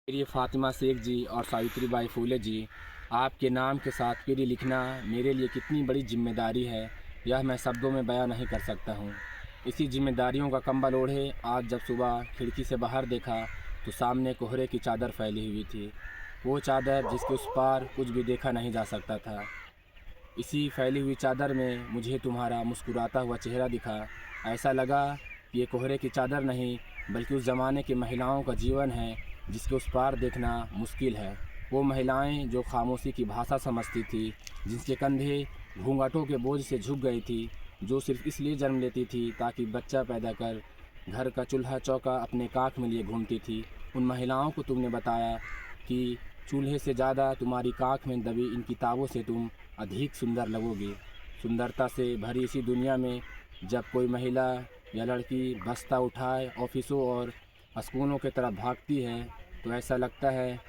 मेरी फ़ातिमा शेख जी और सावित्री बाई फूले जी, आपके नाम के साथ पीरी लिखना मेरे लिए कितनी बड़ी जिम्मेदारी है, यह मैं शब्दों में बयां नहीं कर सकता हूँ। इसी जिम्मेदारियों का कंबल ओढ़े आज जब सुबह खिड़की से बाहर देखा तो सामने कोहरे की चादर फैली हुई थी। वो चादर जिसके उस पार कुछ भी देखा नहीं जा सकता था। इसी फैली हुई चादर में मुझे तुम्हारा मुस्कुराता हुआ चेहरा दिखा। ऐसा लगा कि ये कोहरे की चादर नहीं बल्कि उस ज़माने की महिलाओं का जीवन है जिसके उस पार देखना मुश्किल है। वो महिलाएं जो खामोशी की भाषा समझती थी, जिनके कंधे घूंघटों के बोझ से झुक गई थी, जो सिर्फ इसलिए जन्म लेती थी ताकि बच्चा पैदा कर घर का चूल्हा चौका अपने काख में लिए घूमती थी। उन महिलाओं को तुमने बताया कि चूल्हे से ज़्यादा तुम्हारी काख में दबी इन किताबों से तुम अधिक सुंदर लगोगी। सुंदरता से भरी इसी दुनिया में जब कोई महिला या लड़की बस्ता उठाए ऑफिसों और स्कूलों की तरफ भागती है तो ऐसा लगता है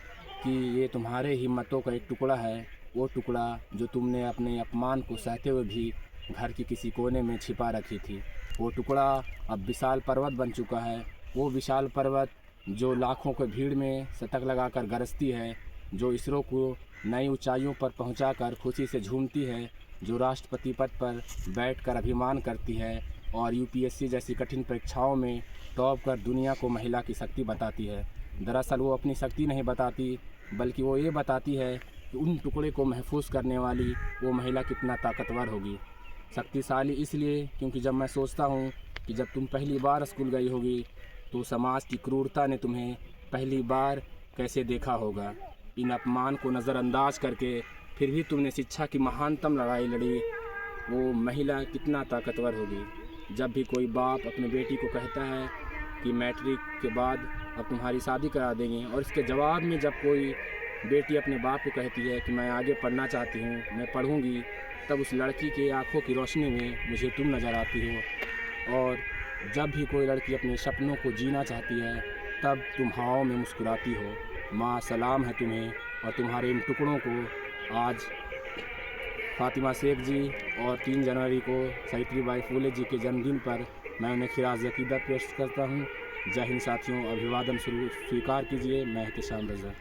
कि ये तुम्हारे हिम्मतों का एक टुकड़ा है, वो टुकड़ा जो तुमने अपने अपमान को सहते हुए भी घर की किसी कोने में छिपा रखी थी। वो टुकड़ा अब विशाल पर्वत बन चुका है, वो विशाल पर्वत जो लाखों की भीड़ में शतक लगाकर गरजती है, जो इसरो को नई ऊंचाइयों पर पहुंचाकर खुशी से झूमती है, जो राष्ट्रपति पद पर बैठकर अभिमान करती है और यूपीएससी जैसी कठिन परीक्षाओं में टॉप कर दुनिया को महिला की शक्ति बताती है। दरअसल वो अपनी शक्ति नहीं बताती बल्कि वो ये बताती है कि उन टुकड़े को महफूज करने वाली वो महिला कितना ताकतवर होगी। शक्तिशाली इसलिए क्योंकि जब मैं सोचता हूँ कि जब तुम पहली बार स्कूल गई होगी तो समाज की क्रूरता ने तुम्हें पहली बार कैसे देखा होगा। इन अपमान को नज़रअंदाज करके फिर भी तुमने शिक्षा की महानतम लड़ाई लड़ी, वो महिला कितना ताकतवर होगी। जब भी कोई बाप अपने बेटी को कहता है कि मैट्रिक के बाद अब तुम्हारी शादी करा देंगे और इसके जवाब में जब कोई बेटी अपने बाप को कहती है कि मैं आगे पढ़ना चाहती हूँ, मैं पढ़ूँगी, तब उस लड़की की आंखों की रोशनी में मुझे तुम नज़र आती हो। और जब भी कोई लड़की अपने सपनों को जीना चाहती है तब तुम हवाओं में मुस्कुराती हो। माँ सलाम है तुम्हें और तुम्हारे इन टुकड़ों को। आज फ़ातिमा शेख जी और 3 जनवरी को सावित्री बाई फूले जी के जन्मदिन पर मैं उन्हें खिराज अकीदत पेश करता हूँ। जय हिंद साथियों, अभिवादन स्वीकार कीजिए। मैं एहतशाम रज़ा।